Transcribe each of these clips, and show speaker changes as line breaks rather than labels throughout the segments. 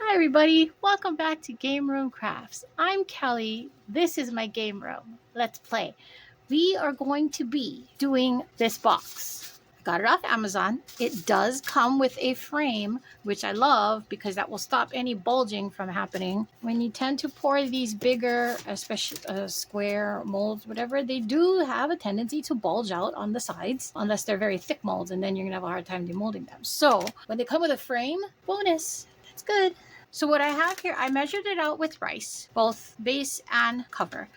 Hi everybody, welcome back to Game Room Crafts. I'm Kelly, this is my game room. Let's play. We are going to be doing this box. I got it off Amazon. It does come with a frame, which I love because that will stop any bulging from happening. When you tend to pour these bigger, especially square molds, whatever, they do have a tendency to bulge out on the sides unless they're very thick molds, and then you're gonna have a hard time demolding them. So when they come with a frame, bonus, that's good. So what I have here, I measured it out with rice, both base and cover,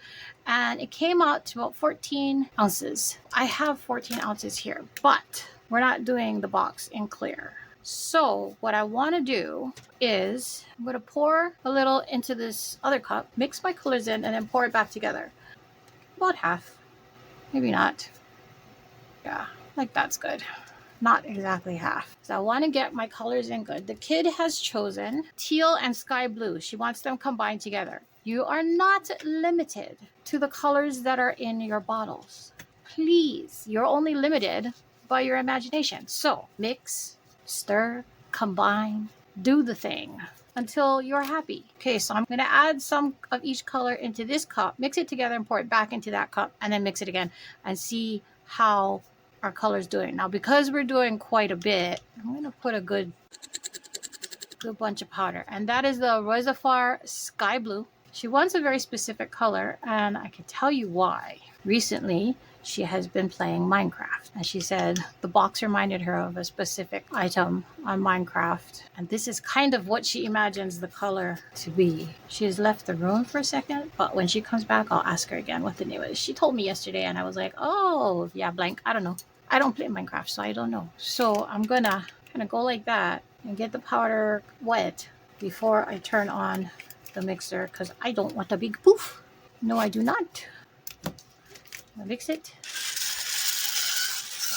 and it came out to about 14 ounces. I have 14 ounces here, but we're not doing the box in clear. So what I want to do is I'm going to pour a little into this other cup, mix my colors in, and then pour it back together. About half, maybe not. Yeah, like that's good. Not exactly half. So I want to get my colors in good. The kid has chosen teal and sky blue. She wants them combined together. You are not limited to the colors that are in your bottles. Please, you're only limited by your imagination. So mix, stir, combine, do the thing until you're happy. Okay, so I'm going to add some of each color into this cup, mix it together and pour it back into that cup, and then mix it again and see how our colors doing. Now, because we're doing quite a bit, I'm going to put a good bunch of powder. And that is the Resin Sky Blue. She wants a very specific color, and I can tell you why. Recently, she has been playing Minecraft, and she said the box reminded her of a specific item on Minecraft, and this is kind of what she imagines the color to be. She has left the room for a second, but when she comes back, I'll ask her again what the name is. She told me yesterday, and I was like, oh, yeah, blank. I don't know. I don't play Minecraft, so I don't know. So I'm gonna kind of go like that and get the powder wet before I turn on the mixer, because I don't want a big poof. No, I do not. I'll mix it.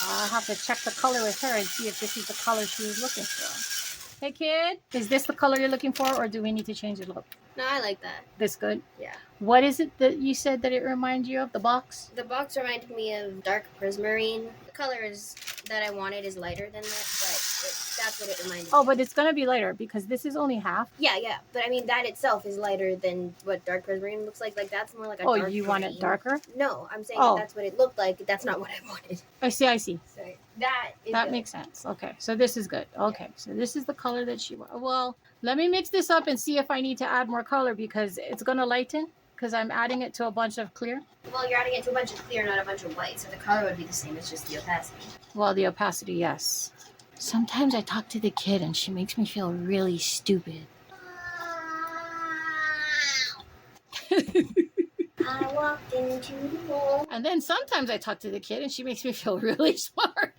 I'll have to check the color with her and see if this is the color she was looking for. Hey kid, is this the color you're looking for, or do we need to change it up?
No, I like that.
This good?
Yeah.
What is it that you said that it reminds you of, the box?
The box reminded me of dark prismarine. The colors that I wanted is lighter than that, but that's what it reminded me.
Oh, but it's going to be lighter because this is only half.
Yeah. But I mean, that itself is lighter than what dark prismarine looks like. Like, that's more like a
dark
green.
Oh, you want it darker?
No, I'm saying that's what it looked like. That's not what I wanted.
I see.
So that
good. Makes sense. Okay, so this is good. Okay, so this is the color that she wants. Well, let me mix this up and see if I need to add more color, because it's going to lighten because I'm adding it to a bunch of clear.
Well, you're adding it to a bunch of clear, not a bunch of white, so the color would be the same. It's just the opacity.
Well, the opacity, yes. Sometimes I talk to the kid and she makes me feel really stupid.
I walked into the wall.
And then sometimes I talk to the kid and she makes me feel really smart.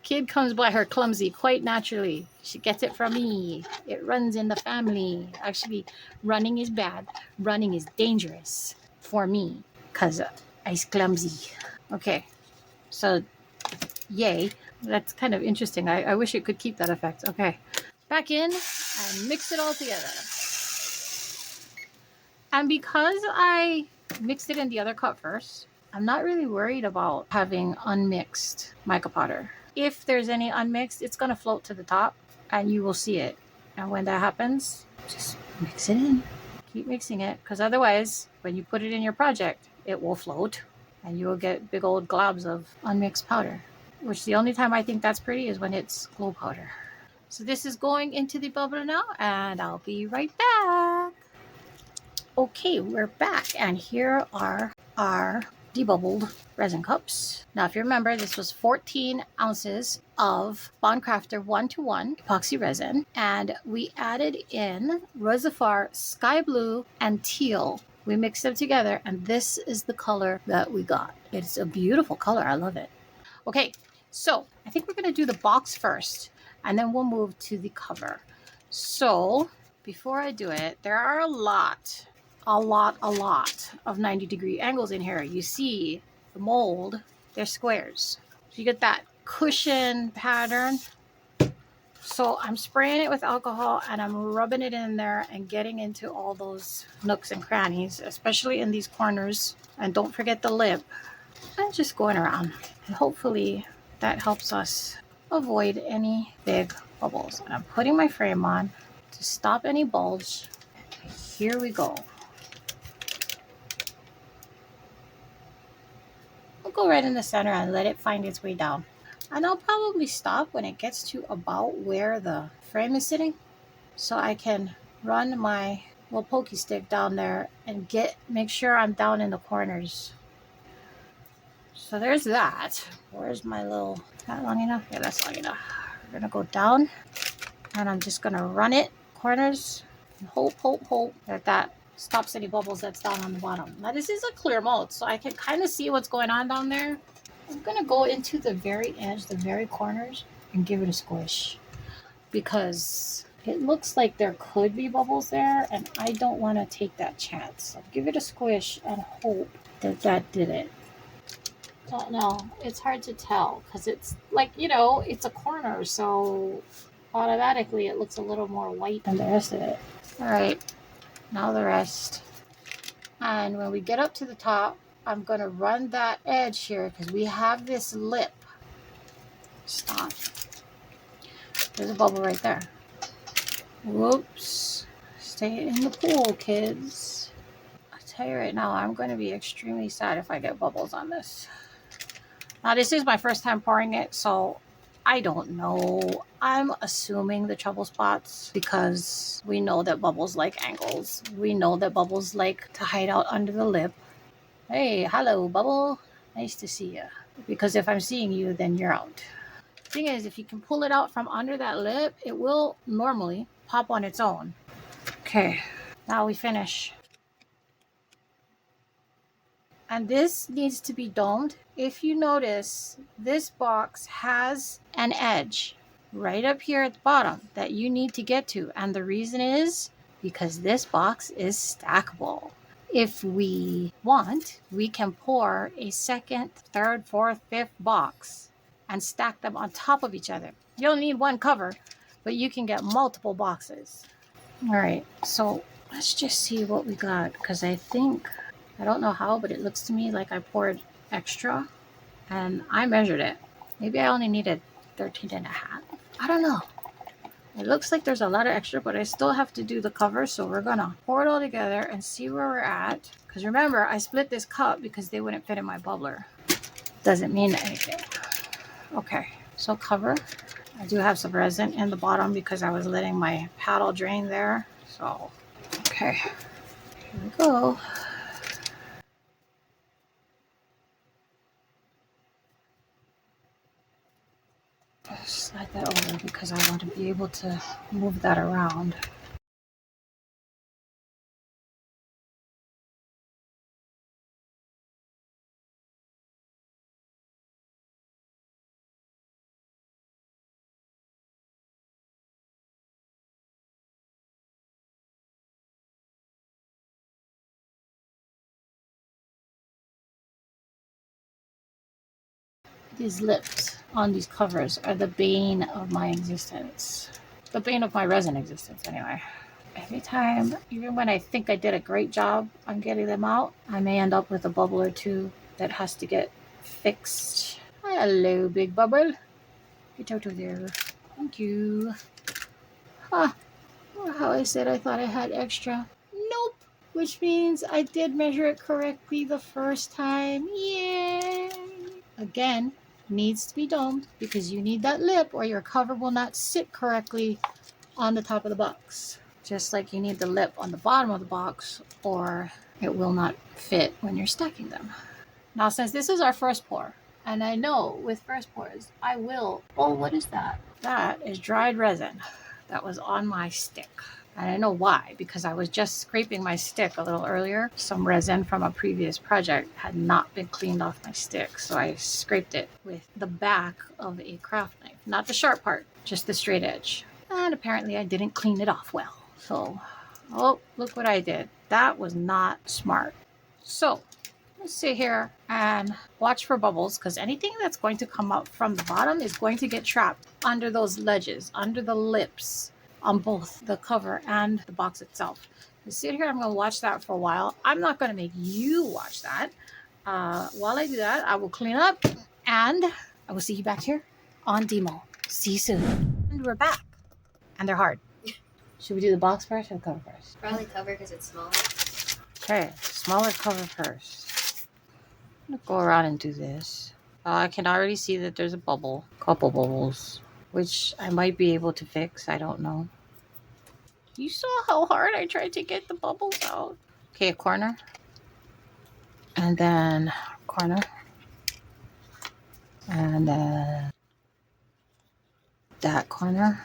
Kid comes by her clumsy quite naturally. She gets it from me. It runs in the family. Actually, running is bad. Running is dangerous for me because I's clumsy. Okay, so yay. That's kind of interesting. I wish it could keep that effect. Okay, back in and mix it all together. And because I mixed it in the other cup first, I'm not really worried about having unmixed mica powder. If there's any unmixed, it's going to float to the top and you will see it. And when that happens, just mix it in. Keep mixing it, because otherwise, when you put it in your project, it will float and you will get big old globs of unmixed powder, which the only time I think that's pretty is when it's glow powder. So this is going into the bubble now, and I'll be right back. Okay, we're back, and here are our debubbled resin cups. Now, if you remember, this was 14 ounces of Bondcrafter 1-to-1 epoxy resin, and we added in Resin Sky Blue and Teal. We mixed them together, and this is the color that we got. It's a beautiful color. I love it. Okay, so I think we're going to do the box first, and then we'll move to the cover. So before I do it, there are a lot of 90-degree angles in here. You see the mold, they're squares. So you get that cushion pattern. So I'm spraying it with alcohol and I'm rubbing it in there and getting into all those nooks and crannies, especially in these corners. And don't forget the lip. And just going around. And hopefully that helps us avoid any big bubbles. And I'm putting my frame on to stop any bulge. Here we go. I'll go right in the center and let it find its way down. And I'll probably stop when it gets to about where the frame is sitting, so I can run my little pokey stick down there and make sure I'm down in the corners. So there's that. Where's my little, is that long enough? Yeah, that's long enough. We're gonna go down and I'm just gonna run it corners and hope that stops any bubbles that's down on the bottom. Now this is a clear mold, so I can kind of see what's going on down there. I'm gonna go into the very edge, the very corners, and give it a squish, because it looks like there could be bubbles there and I don't want to take that chance. So give it a squish and hope that that did it. Don't know. It's hard to tell because it's like, it's a corner, so automatically it looks a little more white than the rest of it. All right, now the rest. And when we get up to the top, I'm going to run that edge here because we have this lip. Stop. There's a bubble right there. Whoops. Stay in the pool, kids. I'll tell you right now, I'm going to be extremely sad if I get bubbles on this. Now, this is my first time pouring it, so I don't know. I'm assuming the trouble spots because we know that bubbles like angles. We know that bubbles like to hide out under the lip. Hey, hello, bubble. Nice to see you. Because if I'm seeing you, then you're out. Thing is, if you can pull it out from under that lip, it will normally pop on its own. Okay, now we finish. And this needs to be domed. If you notice, this box has an edge right up here at the bottom that you need to get to. And the reason is because this box is stackable. If we want, we can pour a second, third, fourth, fifth box and stack them on top of each other. You'll need one cover, but you can get multiple boxes. All right, so let's just see what we got, because I don't know how, but it looks to me like I poured extra and I measured it. Maybe I only needed 13 and a half. I don't know. It looks like there's a lot of extra, but I still have to do the cover. So we're going to pour it all together and see where we're at. Because remember, I split this cup because they wouldn't fit in my bubbler. Doesn't mean anything. Okay, so cover. I do have some resin in the bottom because I was letting my paddle drain there. So, okay, here we go. Slide that over because I want to be able to move that around. These lips on these covers are the bane of my existence. The bane of my resin existence, anyway. Every time, even when I think I did a great job on getting them out, I may end up with a bubble or two that has to get fixed. Hello, big bubble. Get out of there. Thank you. Ah, how I said I thought I had extra. Nope. Which means I did measure it correctly the first time. Yay! Again, needs to be domed because you need that lip or your cover will not sit correctly on the top of the box. Just like you need the lip on the bottom of the box or it will not fit when you're stacking them. Now, since this is our first pour, and I know with first pours, I will, oh, what is that? That is dried resin that was on my stick. And I know why, because I was just scraping my stick a little earlier. Some resin from a previous project had not been cleaned off my stick, so I scraped it with the back of a craft knife. Not the sharp part, just the straight edge. And apparently I didn't clean it off well. So, oh, look what I did. That was not smart. So, let's sit here and watch for bubbles, because anything that's going to come up from the bottom is going to get trapped under those ledges, under the lips, on both the cover and the box itself. You sit here, I'm going to watch that for a while. I'm not going to make you watch that. While I do that, I will clean up and I will see you back here on demo. See you soon. And we're back. And they're hard. Should we do the box first or the cover first?
Probably cover because it's smaller.
Okay, smaller cover first. I'm gonna go around and do this. I can already see that there's a bubble. Couple bubbles. Which I might be able to fix. I don't know. You saw how hard I tried to get the bubbles out. Okay, a corner. And then corner. And then that corner.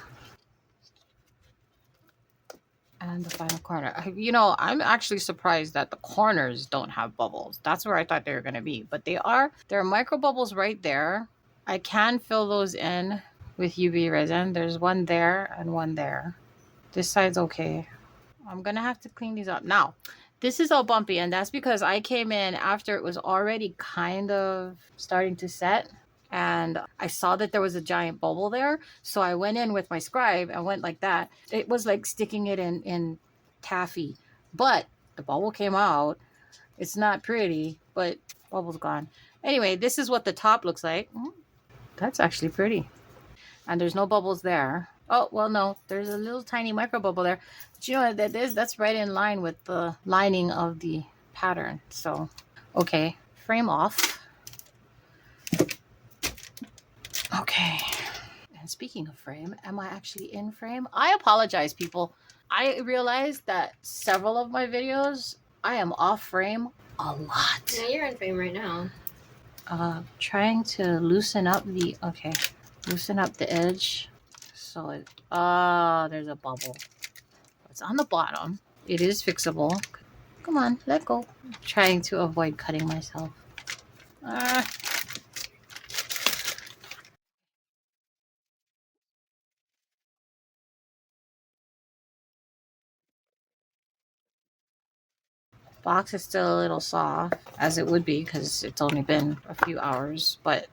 And the final corner. You know, I'm actually surprised that the corners don't have bubbles. That's where I thought they were going to be. But they are. There are micro bubbles right there. I can fill those in with UV resin. There's one there and one there. This side's okay. I'm going to have to clean these up. Now, this is all bumpy. And that's because I came in after it was already kind of starting to set. And I saw that there was a giant bubble there. So I went in with my scribe and went like that. It was like sticking it in taffy. But the bubble came out. It's not pretty, but bubble's gone. Anyway, this is what the top looks like. That's actually pretty. And there's no bubbles there. Oh, well, no. There's a little tiny micro bubble there. But you know what that is? That's right in line with the lining of the pattern. So, okay. Frame off. Okay. And speaking of frame, am I actually in frame? I apologize, people. I realized that several of my videos, I am off frame a lot.
No, you're in frame right now.
Trying to loosen up loosen up the edge. So it, there's a bubble. It's on the bottom. It is fixable. Come on, let go. I'm trying to avoid cutting myself. Box is still a little soft, as it would be because it's only been a few hours. But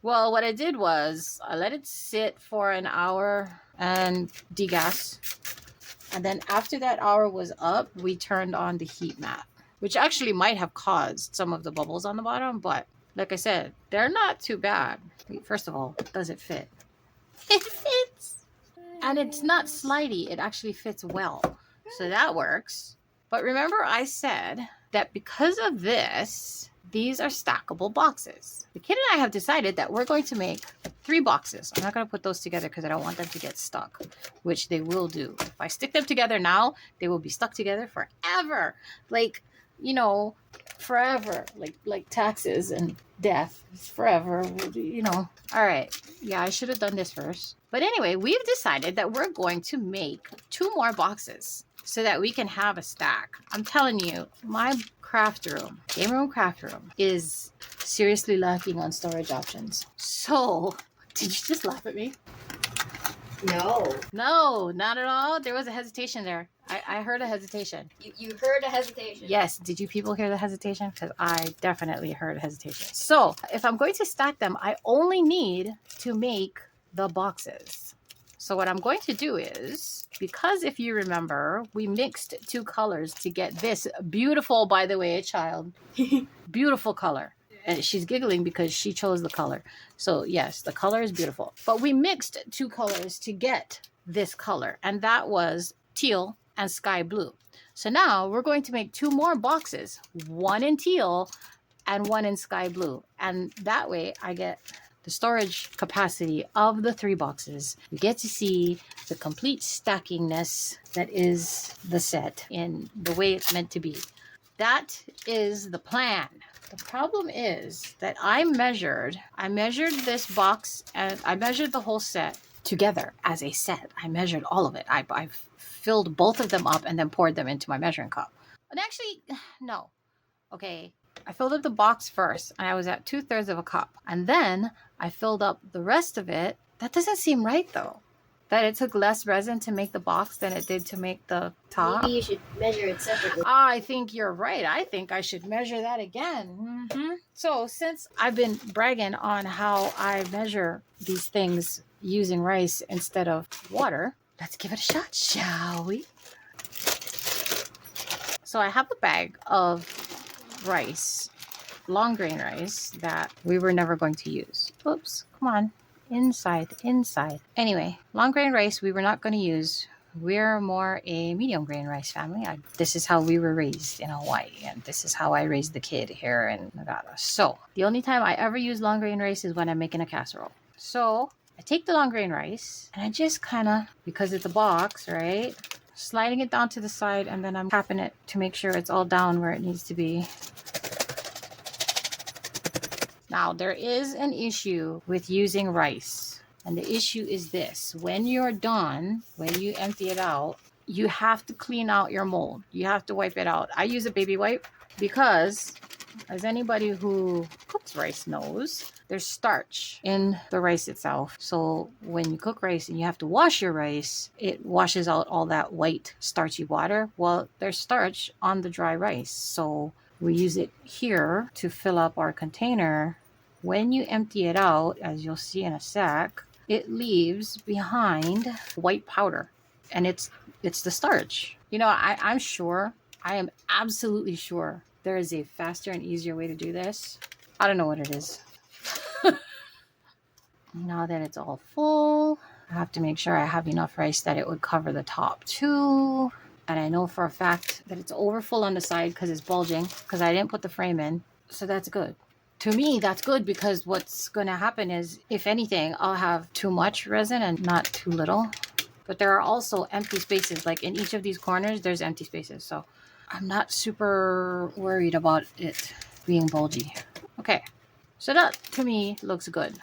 well, what I did was I let it sit for an hour and degas. And then after that hour was up, we turned on the heat mat, which actually might have caused some of the bubbles on the bottom. But like I said, they're not too bad. First of all, does it fit? It fits. And it's not slidey. It actually fits well. So that works. But remember I said that because of this, these are stackable boxes. The kid and I have decided that we're going to make 3 boxes. I'm not going to put those together because I don't want them to get stuck, which they will do. If I stick them together now, they will be stuck together forever. Like, you know, forever. Like taxes and death. It's forever, you know. All right. Yeah, I should have done this first. But anyway, we've decided that we're going to make 2 more boxes so that we can have a stack. I'm telling you, my craft room, game room craft room, is seriously lacking on storage options. So, did you just laugh at me?
No.
No, not at all. There was a hesitation there. I heard a hesitation.
You heard a hesitation.
Yes. Did you people hear the hesitation? Because I definitely heard a hesitation. So, if I'm going to stack them, I only need to make the boxes. So what I'm going to do is, because if you remember, we mixed 2 colors to get this beautiful, by the way, child, beautiful color. And she's giggling because she chose the color. So yes, the color is beautiful. But we mixed 2 colors to get this color. And that was teal and sky blue. So now we're going to make 2 more boxes, 1 in teal and 1 in sky blue. And that way I get the storage capacity of the 3 boxes. We get to see the complete stackingness that is the set in the way it's meant to be. That is the plan. The problem is that I measured this box and I measured the whole set together as a set. I measured all of it. I filled both of them up and then poured them into my measuring cup. And actually, no. Okay. I filled up the box first and I was at 2/3 of a cup. And then I filled up the rest of it. That doesn't seem right though. That it took less resin to make the box than it did to make the top.
Maybe you should measure it separately.
I think you're right. I think I should measure that again. So since I've been bragging on how I measure these things using rice instead of water, let's give it a shot, shall we? So I have a bag of rice, long grain rice, that we were never going to use. Oops, come on. inside. Anyway, long grain rice we were not going to use. We're more a medium grain rice family. This is how we were raised in Hawaii, and this is how I raised the kid here in Nevada. So the only time I ever use long grain rice is when I'm making a casserole. So I take the long grain rice and I just kind of, because it's a box, right? Sliding it down to the side, and then I'm tapping it to make sure it's all down where it needs to be. Now, there is an issue with using rice. And the issue is this. When you're done, when you empty it out, you have to clean out your mold. You have to wipe it out. I use a baby wipe because, as anybody who cooks rice knows, there's starch in the rice itself. So when you cook rice and you have to wash your rice, it washes out all that white starchy water. Well, there's starch on the dry rice. So we use it here to fill up our container. When you empty it out, as you'll see in a sec, it leaves behind white powder, and it's the starch. You know, I'm sure, I am absolutely sure there is a faster and easier way to do this. I don't know what it is. Now that it's all full, I have to make sure I have enough rice that it would cover the top too. And I know for a fact that it's over full on the side because it's bulging, because I didn't put the frame in. So that's good. To me, that's good, because what's going to happen is, if anything, I'll have too much resin and not too little. But there are also empty spaces. Like in each of these corners, there's empty spaces. So I'm not super worried about it being bulgy. Okay, so that to me looks good.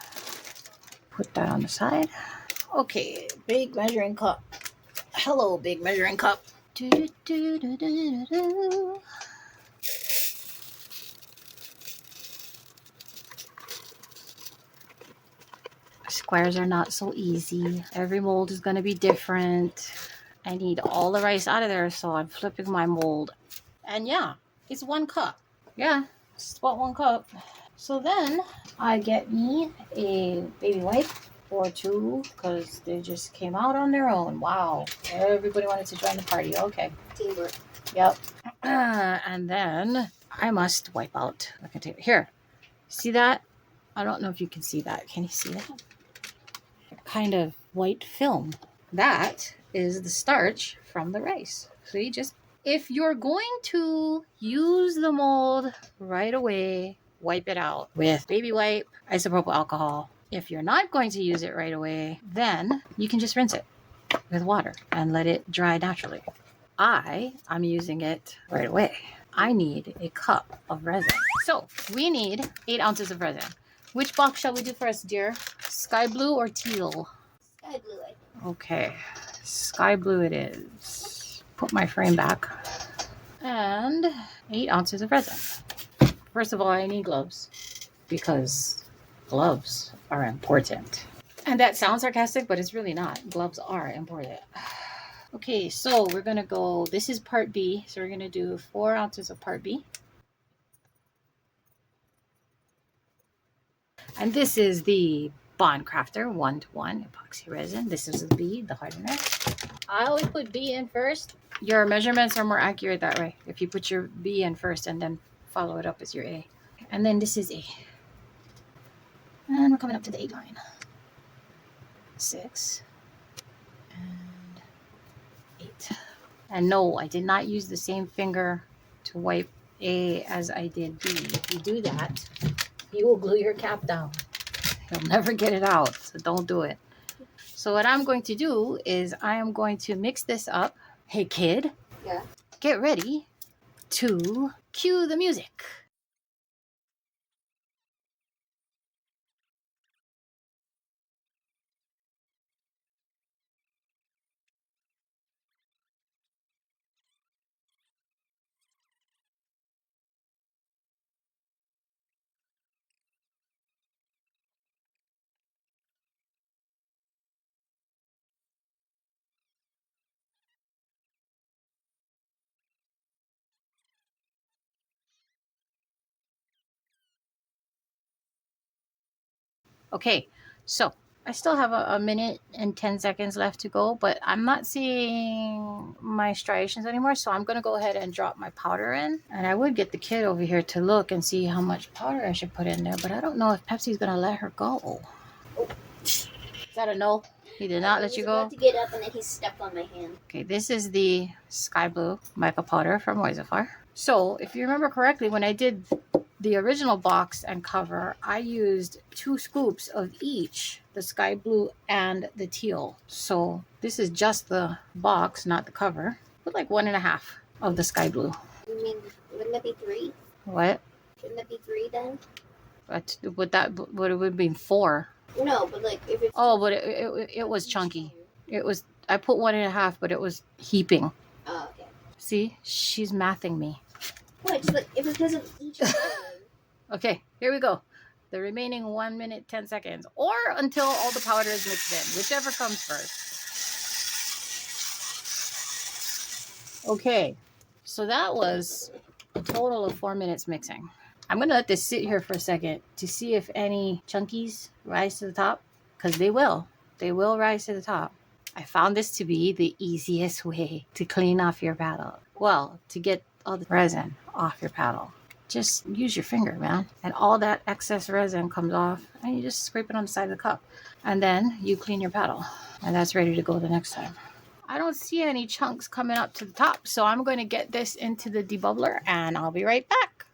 Put that on the side. Okay, big measuring cup. Hello, big measuring cup. Squares are not so easy. Every mold is going to be different. I need all the rice out of there, so I'm flipping my mold. And yeah, it's 1 cup. Yeah, it's about 1 cup. So then I get me a baby wipe or 2, because they just came out on their own. Wow, everybody wanted to join the party. Okay.
Teamwork.
Yep. And then I must wipe out the container. Here, see that? I don't know if you can see that. Can you see that? Kind of white film. That is the starch from the rice. So you just, if you're going to use the mold right away, wipe it out with baby wipe, isopropyl alcohol. If you're not going to use it right away, then you can just rinse it with water and let it dry naturally. I'm using it right away. I need a cup of resin. So we need 8 ounces of resin. Which box shall we do first, dear? Sky blue or teal?
Sky blue, I think.
Okay, sky blue it is. Put my frame back. And 8 ounces of resin. First of all, I need gloves, because gloves are important. And that sounds sarcastic, but it's really not. Gloves are important. Okay, so we're going to go, this is part B. So we're going to do 4 ounces of part B. And this is the Bond Crafter 1:1 epoxy resin. This is the B, the hardener. I always put B in first. Your measurements are more accurate that way, if you put your B in first and then follow it up as your A. And then this is A. And we're coming up to the 8 line. 6 and 8. And no, I did not use the same finger to wipe A as I did B. If you do that, you will glue your cap down. You'll never get it out, so don't do it. So what I'm going to do is I am going to mix this up. Hey kid,
Yeah.
get ready to cue the music. Okay, so I still have a minute and 10 seconds left to go, but I'm not seeing my striations anymore, so I'm going to go ahead and drop my powder in. And I would get the kid over here to look and see how much powder I should put in there, but I don't know if Pepsi's going to let her go. Is that a no? He did not let you go?
About to get up and then he stepped on my hand.
Okay, this is the sky blue mica powder from Moisifar. So, if you remember correctly, when I did the original box and cover, I used 2 scoops of each, the sky blue and the teal. So, this is just the box, not the cover. Put like 1.5 of the sky blue.
You mean, wouldn't that be 3?
What?
Shouldn't that be 3 then?
But would it would be 4?
No, but like if it's.
Oh, but it was chunky. It was. I put 1.5, but it was heaping.
Oh, okay.
See, she's mathing me.
What? But if it's because of each one.
Okay, here we go. The remaining 1 minute 10 seconds, or until all the powder is mixed in, whichever comes first. Okay, so that was a total of 4 minutes mixing. I'm going to let this sit here for a second to see if any chunkies rise to the top, because they will. They will rise to the top. I found this to be the easiest way to clean off your paddle. Well, to get all the resin off your paddle. Just use your finger, man. And all that excess resin comes off, and you just scrape it on the side of the cup. And then you clean your paddle, and that's ready to go the next time. I don't see any chunks coming up to the top, so I'm going to get this into the debubbler, and I'll be right back.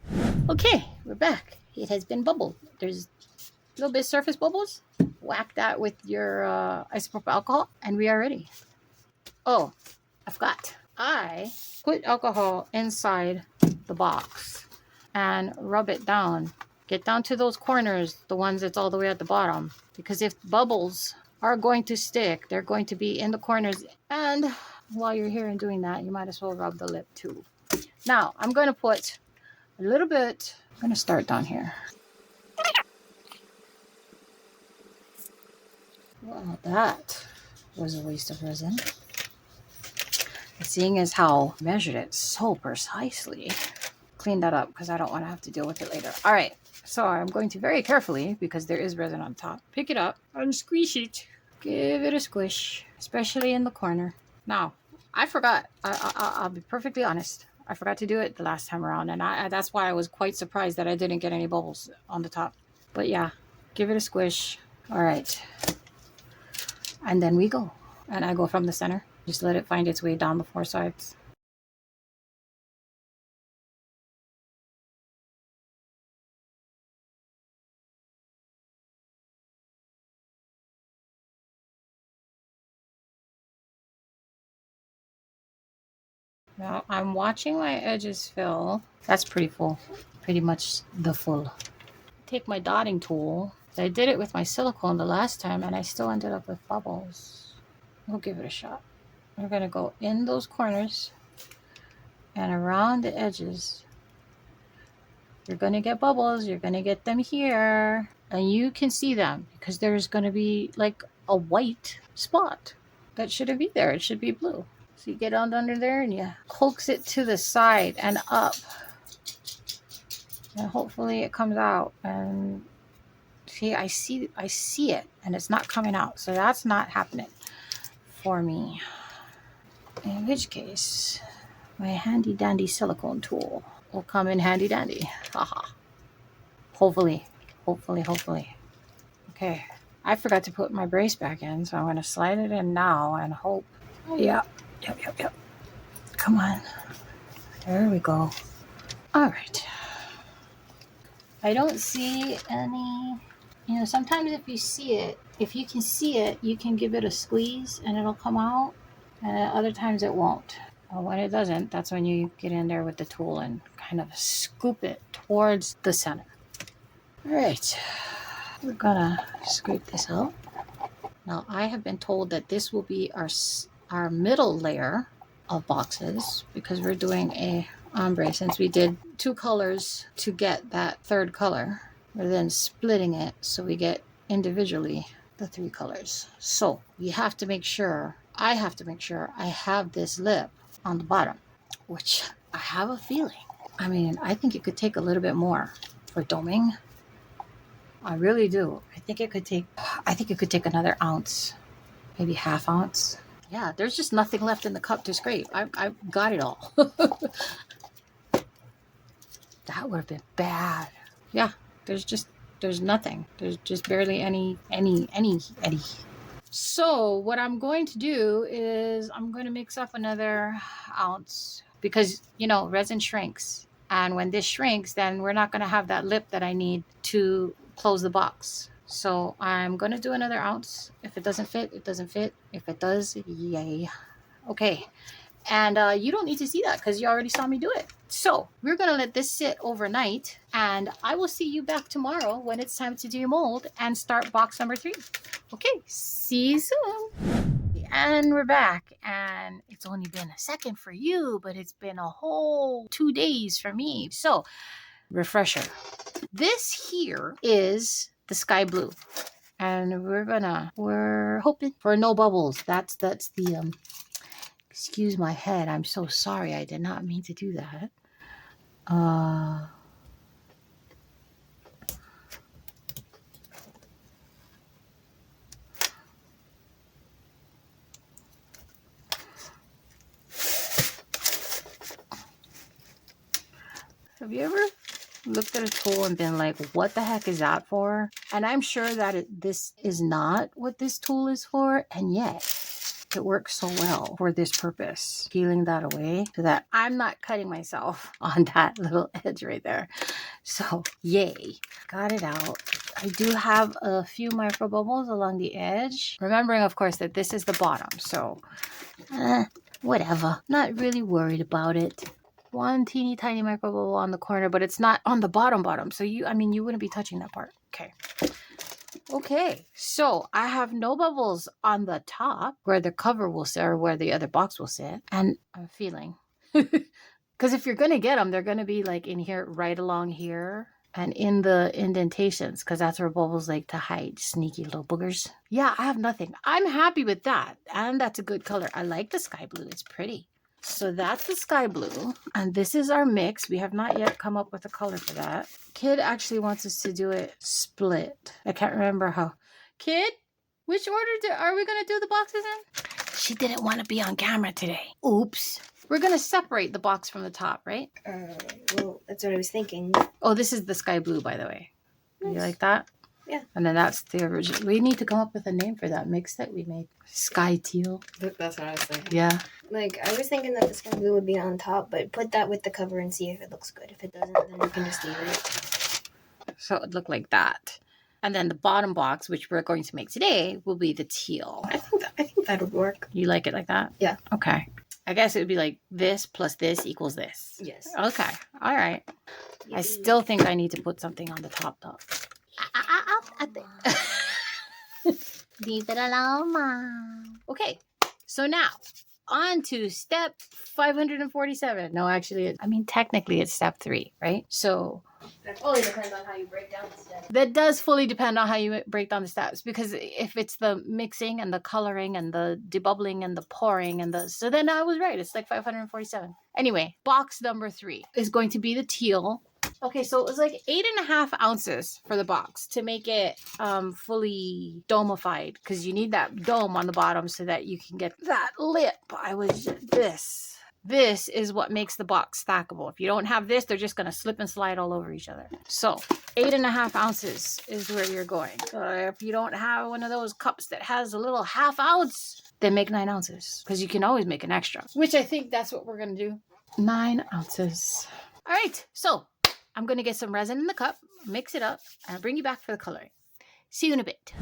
Okay, we're back. It has been bubbled. There's a little bit of surface bubbles. Whack that with your isopropyl alcohol, and we are ready. Oh, I forgot. I put alcohol inside the box and rub it down. Get down to those corners, the ones that's all the way at the bottom. Because if bubbles are going to stick, they're going to be in the corners. And while you're here and doing that, you might as well rub the lip too. Now, I'm going to put a little bit. I'm going to start down here. Well, that was a waste of resin. Seeing as how I measured it so precisely. Clean that up because I don't want to have to deal with it later. All right, so I'm going to very carefully, because there is resin on top, pick it up and squeeze it. Give it a squish, especially in the corner. Now, I forgot. I'll be perfectly honest. I forgot to do it the last time around, and that's why I was quite surprised that I didn't get any bubbles on the top. But yeah, give it a squish. All right. And then we go. And I go from the center. Just let it find its way down the 4 sides. Now I'm watching my edges fill. That's pretty full. Pretty much the full. Take my dotting tool. I did it with my silicone the last time, and I still ended up with bubbles. We'll give it a shot. We're going to go in those corners and around the edges. You're going to get bubbles. You're going to get them here. And you can see them because there's going to be like a white spot. That shouldn't be there. It should be blue. So you get on under there and you coax it to the side and up. And hopefully it comes out. And see, I see it, and it's not coming out. So that's not happening for me. In which case, my handy dandy silicone tool will come in handy dandy. Haha. Hopefully. Okay. I forgot to put my brace back in, so I'm going to slide it in now and hope. Yep. Come on. There we go. All right. I don't see any. Sometimes if you can see it, you can give it a squeeze and it'll come out. And other times it won't. When it doesn't, that's when you get in there with the tool and kind of scoop it towards the center. All right. We're gonna scrape this out. Now, I have been told that this will be our middle layer of boxes because we're doing a ombre. Since we did 2 colors to get that 3rd color, we're then splitting it so we get individually the 3 colors. So we have to make sure, I have this lip on the bottom, which I have a feeling. I mean, I think it could take a little bit more for doming. I really do. I think it could take another ounce, maybe ½ ounce. Yeah, there's just nothing left in the cup to scrape. I've got it all. That would have been bad. Yeah, there's just there's nothing. There's just barely any. So what I'm going to do is I'm going to mix up another ounce because, you know, resin shrinks. And when this shrinks, then we're not going to have that lip that I need to close the box. So I'm going to do another ounce. If it doesn't fit, it doesn't fit. If it does, yay. Okay. And you don't need to see that because you already saw me do it. So we're going to let this sit overnight. And I will see you back tomorrow when it's time to demold and start box number 3. Okay, see you soon. And we're back. And it's only been a second for you, but it's been a whole 2 days for me. So, refresher. This here is the sky blue. And we're hoping for no bubbles. That's the excuse my head. I'm so sorry. I did not mean to do that. Have you ever looked at a tool and been like, what the heck is that for? And I'm sure that this is not what this tool is for, and yet it works so well for this purpose. Peeling that away so that I'm not cutting myself on that little edge right there. So yay, got it out. I do have a few micro bubbles along the edge. Remembering, of course, that this is the bottom. So whatever, not really worried about it. One teeny tiny micro bubble on the corner, but it's not on the bottom. So you wouldn't be touching that part. Okay, so I have no bubbles on the top where the cover will sit or where the other box will sit. And I'm feeling, because if you're going to get them, they're going to be like in here, right along here and in the indentations, because that's where bubbles like to hide, sneaky little boogers. Yeah, I have nothing. I'm happy with that. And that's a good color. I like the sky blue. It's pretty. So that's the sky blue, and this is our mix. We have not yet come up with a color for that. Kid actually wants us to do it split. I can't remember how. Kid, which order are we going to do the boxes in? She didn't want to be on camera today. Oops. We're going to separate the box from the top, right?
Well, that's what I was thinking.
Oh, this is the sky blue, by the way. Nice. You like that?
Yeah.
And then that's the original. We need to come up with a name for that mix that we made. Sky teal.
That's what I was thinking.
Yeah.
Like, I was thinking that the sky blue would be on top, but put that with the cover and see if it looks good. If it doesn't, then you can just leave it.
So it would look like that. And then the bottom box, which we're going to make today, will be the teal.
I think that would work.
You like it like that?
Yeah.
Okay. I guess it would be like this plus this equals this.
Yes.
Okay. All right. I still think I need to put something on the top though. Leave it alone, Mom. Okay. So now, on to step 547. No, actually, technically it's step 3, right? So
That fully depends on how you break down the steps.
that does fully depend on how you break down the steps, because if it's the mixing and the coloring and the debubbling and the pouring so then I was right. It's like 547. Anyway, box number 3 is going to be the teal. Okay, so it was like 8.5 ounces for the box to make it fully domified, because you need that dome on the bottom so that you can get that lip. This is what makes the box stackable. If you don't have this, they're just going to slip and slide all over each other. So 8.5 ounces is where you're going. So if you don't have one of those cups that has a little half ounce, then make 9 ounces, because you can always make an extra, which I think that's what we're going to do. 9 ounces. All right, so I'm going to get some resin in the cup, mix it up, and I'll bring you back for the coloring. See you in a bit.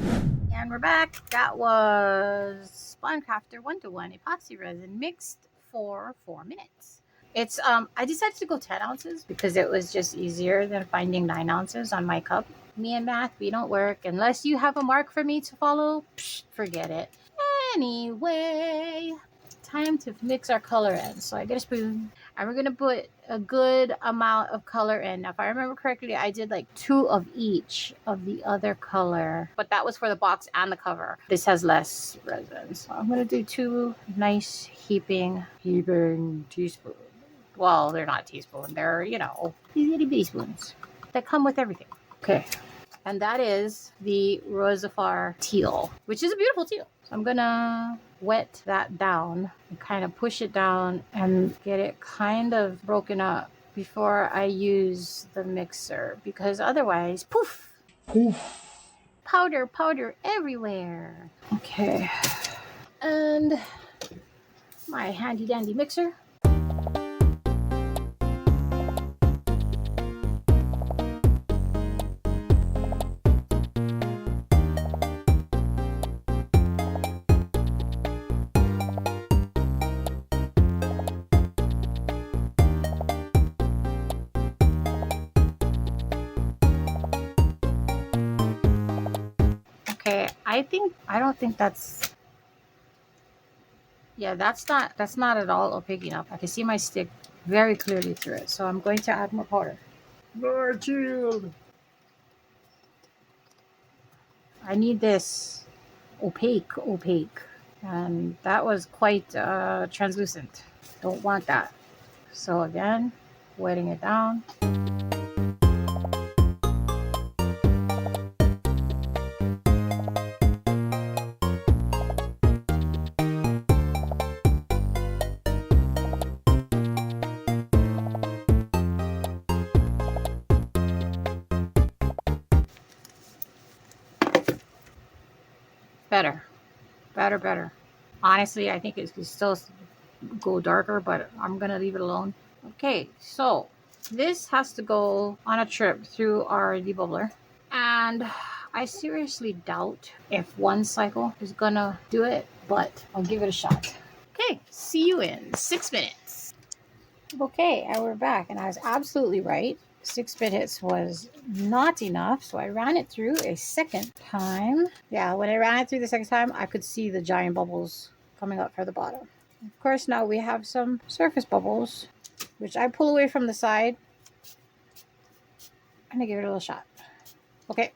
And we're back. That was Spawncrafter 1-to-1 epoxy resin mixed for 4 minutes. It's I decided to go 10 ounces because it was just easier than finding 9 ounces on my cup. Me and math, we don't work. Unless you have a mark for me to follow, forget it. Anyway, time to mix our color in. So I get a spoon, and we're going to put a good amount of color in. Now, if I remember correctly, I did like 2 of each of the other color, but that was for the box and the cover. This has less resin. So I'm going to do 2 nice heaping teaspoons. Well, they're not teaspoon. They're, these little teaspoons that come with everything. Okay. And that is the Rosafar teal, which is a beautiful teal. So I'm going to wet that down and kind of push it down and get it kind of broken up before I use the mixer, because otherwise, poof, Powder, powder everywhere. Okay. And my handy dandy mixer. Okay, I don't think that's, yeah, that's not at all opaque enough. I can see my stick very clearly through it. So I'm going to add more powder. More shield. I need this opaque. And that was quite translucent. Don't want that. So again, wetting it down. Better, better. Honestly, I think it could still go darker, but I'm gonna leave it alone. Okay, so this has to go on a trip through our debubbler. And I seriously doubt if one cycle is gonna do it, but I'll give it a shot. Okay, see you in 6 minutes. Okay, and we're back, and I was absolutely right. 6 minutes was not enough, so I ran it through a second time. Yeah, when I ran it through the second time, I could see the giant bubbles coming up for the bottom. Of course, now we have some surface bubbles, which I pull away from the side. I'm gonna give it a little shot. Okay,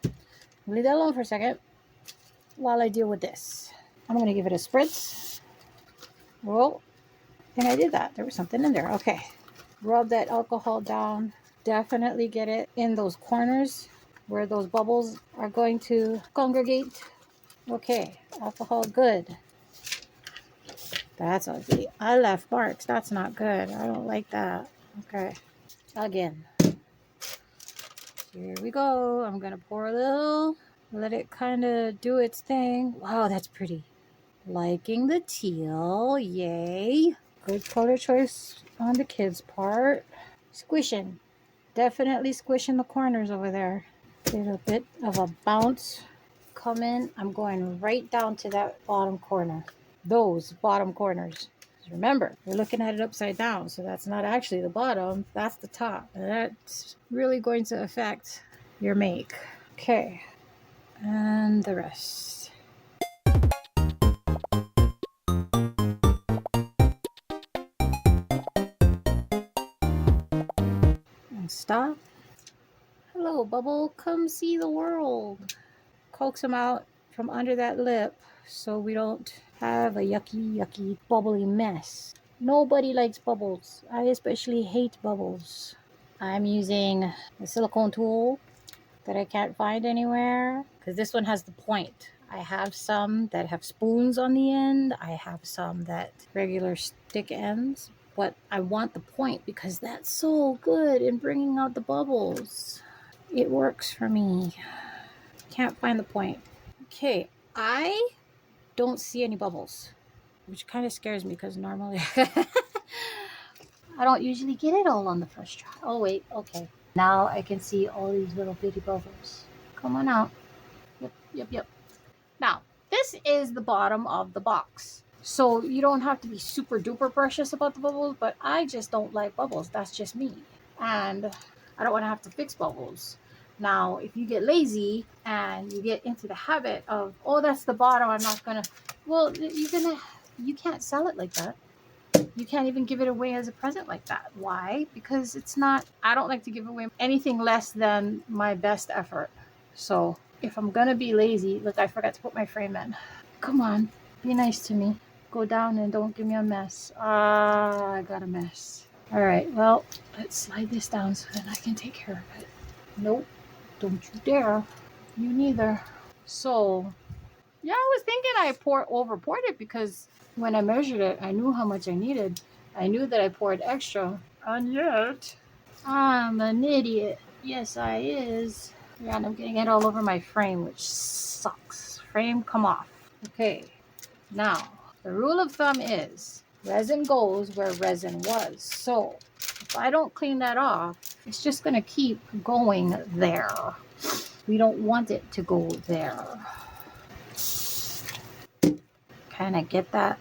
leave that alone for a second while I deal with this. I'm gonna give it a spritz. Well, and I did that. There was something in there. Okay, rub that alcohol down. Definitely get it in those corners where those bubbles are going to congregate. Okay, alcohol good. That's ugly. I left marks. That's not good. I don't like that. Okay, again. Here we go. I'm gonna pour a little. Let it kind of do its thing. Wow, that's pretty. Liking the teal. Yay. Good color choice on the kids' part. Squishing. Definitely squishing the corners over there. Get a bit of a bounce. Come in. I'm going right down to that bottom corner. Those bottom corners. Remember, we're looking at it upside down, so that's not actually the bottom, that's the top. And that's really going to affect your make. Okay, and the rest. And stop. Hello, bubble, come see the world. Coax them out from under that lip so we don't have a yucky, bubbly mess. Nobody likes bubbles. I especially hate bubbles. I'm using the silicone tool that I can't find anywhere because this one has the point. I have some that have spoons on the end. I have some that regular stick ends, but I want the point because that's so good in bringing out the bubbles. It works for me. Can't find the point. Okay, I don't see any bubbles, which kind of scares me because normally I don't usually get it all on the first try. Oh wait, okay. Now I can see all these little bitty bubbles. Come on out. Yep. Now, this is the bottom of the box. So you don't have to be super duper precious about the bubbles, but I just don't like bubbles. That's just me. And I don't want to have to fix bubbles. Now, if you get lazy and you get into the habit of, oh, that's the bottom, I'm not gonna, well, you can't sell it like that. You can't even give it away as a present like that. Why? Because it's not, I don't like to give away anything less than my best effort. So if I'm gonna be lazy, look, I forgot to put my frame in. Come on, be nice to me. Go down and don't give me a mess. Ah, I got a mess. All right, well, let's slide this down so that I can take care of it. Nope, don't you dare. You neither. So, yeah, I was thinking I over poured it because when I measured it, I knew how much I needed. I knew that I poured extra, and yet I'm an idiot. Yes, I is. Yeah, and I'm getting it all over my frame, which sucks. Frame, come off. Okay, now the rule of thumb is resin goes where resin was. So if I don't clean that off, it's just gonna keep going there. We don't want it to go there. Kind of get that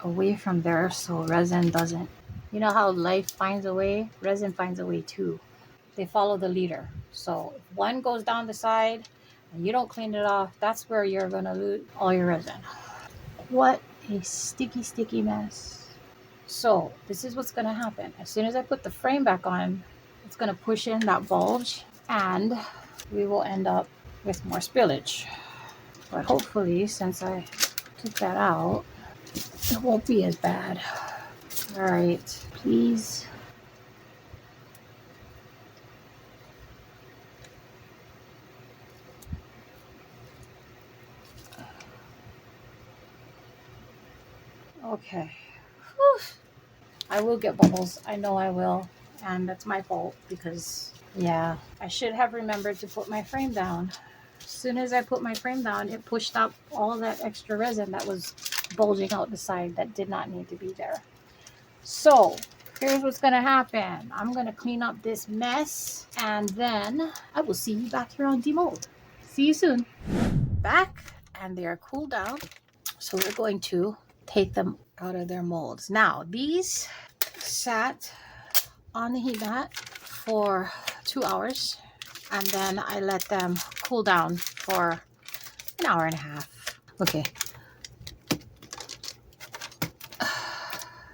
away from there so resin doesn't. You know how life finds a way? Resin finds a way too. They follow the leader. So if one goes down the side and you don't clean it off, that's where you're gonna lose all your resin. What a sticky, sticky mess. So this is what's gonna happen. As soon as I put the frame back on, it's gonna push in that bulge and we will end up with more spillage. But hopefully, since I took that out, it won't be as bad. All right, please. Okay. Whew. I will get bubbles. I know I will. And that's my fault because, yeah, I should have remembered to put my frame down. As soon as I put my frame down, it pushed up all that extra resin that was bulging out the side that did not need to be there. So here's what's going to happen. I'm going to clean up this mess and then I will see you back here on demold. See you soon. Back and they are cooled down. So we're going to take them out of their molds. Now these sat on the heat mat for 2 hours and then I let them cool down for an hour and a half. Okay.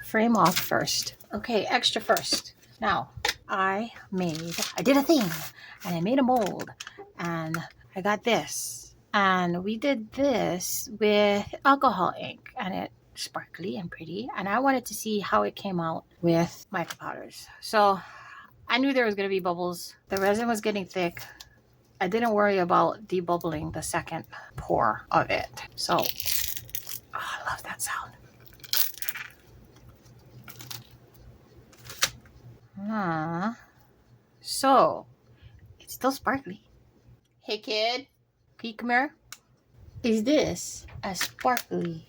Frame off first. Okay, extra first. Now I did a thing and I made a mold and I got this and we did this with alcohol ink and it sparkly and pretty and I wanted to see how it came out with mica powders. So I knew there was going to be bubbles. The resin was getting thick. I didn't worry about debubbling the second pour of it. So I love that sound. So it's still sparkly. Hey kid, can you come here? Is this as sparkly?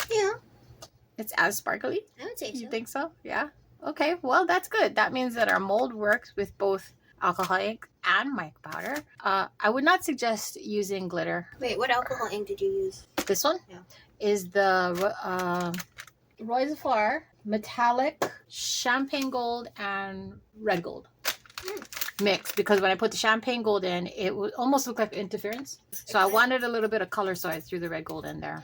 Yeah.
It's as sparkly?
I would say so.
You think so? Yeah. Okay, well that's good. That means that our mold works with both alcohol ink and mica powder. I would not suggest using glitter.
Wait, what alcohol ink did you use?
This one?
Yeah.
Is the Resin metallic champagne gold and red gold mix, because when I put the champagne gold in, it would almost look like interference. So I wanted a little bit of color, so I threw the red gold in there.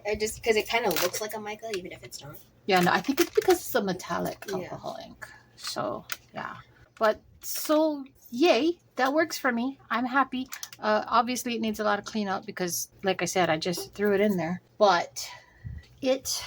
I just because it kind of looks like a mica, even if it's not.
Yeah, no, I think it's because it's a metallic alcohol ink. So yeah, but so yay, that works for me. I'm happy. Obviously, it needs a lot of cleanup because, like I said, I just threw it in there, but it's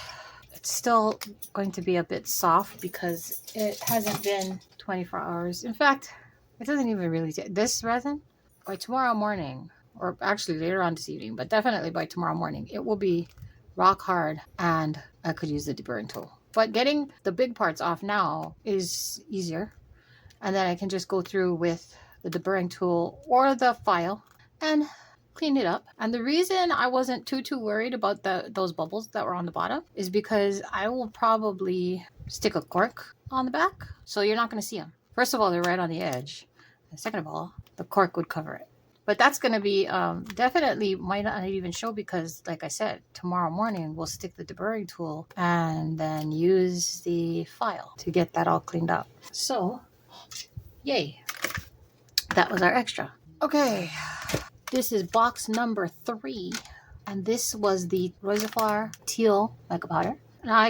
still going to be a bit soft because it hasn't been 24 hours. In fact, it doesn't even really take this resin. By tomorrow morning, or actually later on this evening, but definitely by tomorrow morning, it will be rock hard and I could use the deburring tool. But getting the big parts off now is easier. And then I can just go through with the deburring tool or the file and clean it up. And the reason I wasn't too worried about those bubbles that were on the bottom is because I will probably stick a cork on the back, so you're not going to see them. First of all, they're right on the edge, and second of all, the cork would cover it. But that's going to be definitely might not even show because, like I said, tomorrow morning we'll stick the deburring tool and then use the file to get that all cleaned up. So yay, that was our extra. Okay, this is box number 3, and this was the Resin teal mica powder. Now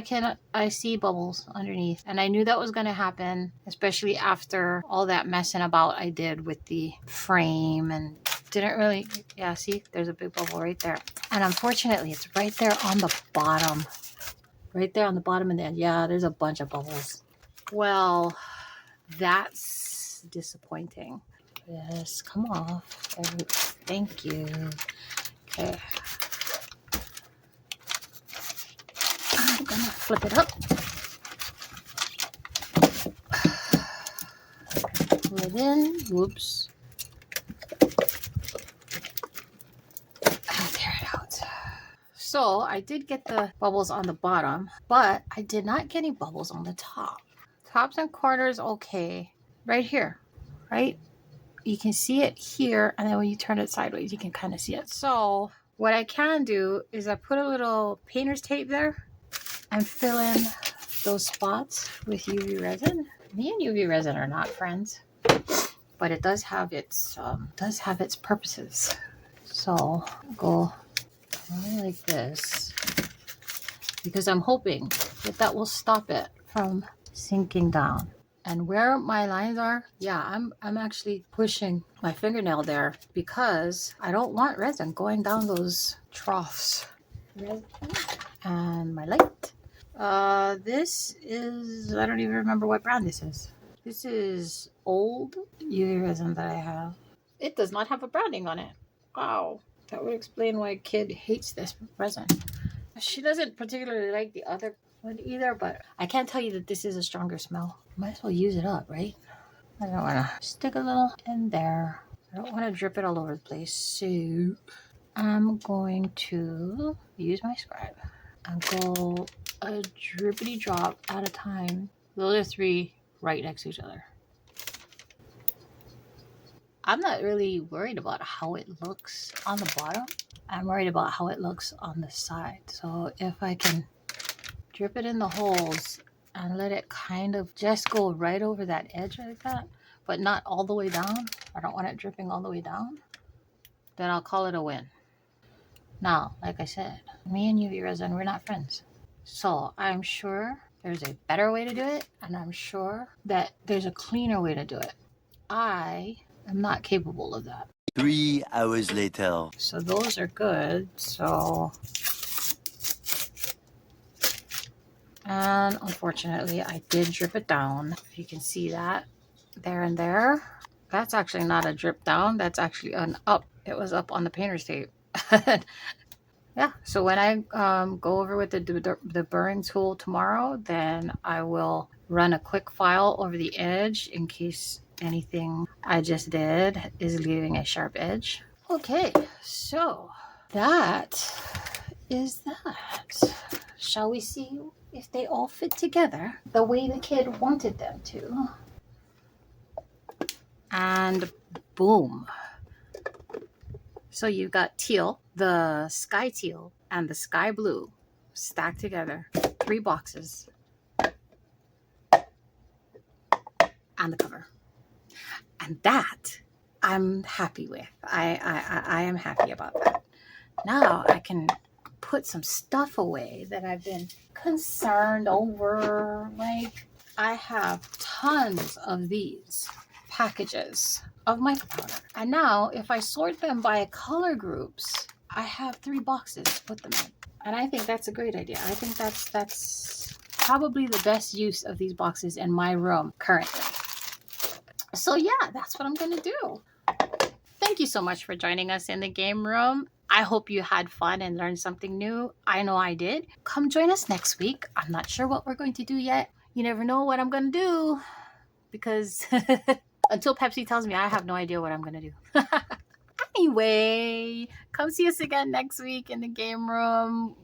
I see bubbles underneath, and I knew that was going to happen, especially after all that messing about I did with the frame and didn't really, yeah, see, there's a big bubble right there. And unfortunately, it's right there on the bottom. Right there on the bottom and then, yeah, there's a bunch of bubbles. Well, that's disappointing. Yes, come off. Thank you. Okay. I'm gonna flip it up. Pull it in. Whoops. So I did get the bubbles on the bottom, but I did not get any bubbles on the top. Tops and corners, okay. Right here, right? You can see it here, and then when you turn it sideways, you can kind of see it. So what I can do is I put a little painter's tape there and fill in those spots with UV resin. Me and UV resin are not friends, but it does have its purposes. So go like this, because I'm hoping that will stop it from sinking down. And where my lines are, yeah, I'm actually pushing my fingernail there because I don't want resin going down those troughs. And my light. This is, I don't even remember what brand this is. This is old UV resin that I have. It does not have a branding on it. Wow, that would explain why a kid hates this resin. She doesn't particularly like the other one either, but I can't tell you that this is a stronger smell. Might as well use it up, right? I don't want to stick a little in there. I don't want to drip it all over the place. So I'm going to use my scribe and go a drippity drop at a time. Those are 3 right next to each other. I'm not really worried about how it looks on the bottom. I'm worried about how it looks on the side. So if I can drip it in the holes and let it kind of just go right over that edge like that, but not all the way down. I don't want it dripping all the way down. Then I'll call it a win. Now, like I said, me and UV resin, we're not friends. So I'm sure there's a better way to do it, and I'm sure that there's a cleaner way to do it. I am not capable of that.
3 hours later.
So those are good. So, and unfortunately, I did drip it down. If you can see that there and there, that's actually not a drip down. That's actually an up. It was up on the painter's tape. Yeah. So when I go over with the burring tool tomorrow, then I will run a quick file over the edge in case anything I just did is leaving a sharp edge. Okay, so that is that. Shall we see if they all fit together the way the kid wanted them to? And boom. So you've got teal, the sky teal, and the sky blue stacked together. 3 boxes. And the cover. And that I'm happy with. I am happy about that. Now I can put some stuff away that I've been concerned over. Like, I have tons of these packages of mica powder. And now if I sort them by color groups, I have 3 boxes to put them in. And I think that's a great idea. I think that's probably the best use of these boxes in my room currently. So yeah, that's what I'm going to do. Thank you so much for joining us in the game room. I hope you had fun and learned something new. I know I did. Come join us next week. I'm not sure what we're going to do yet. You never know what I'm going to do because until Pepsi tells me, I have no idea what I'm going to do. Anyway, come see us again next week in the game room.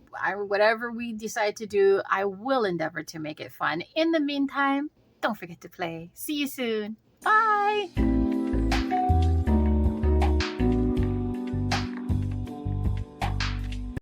Whatever we decide to do, I will endeavor to make it fun. In the meantime, don't forget to play. See you soon. Bye.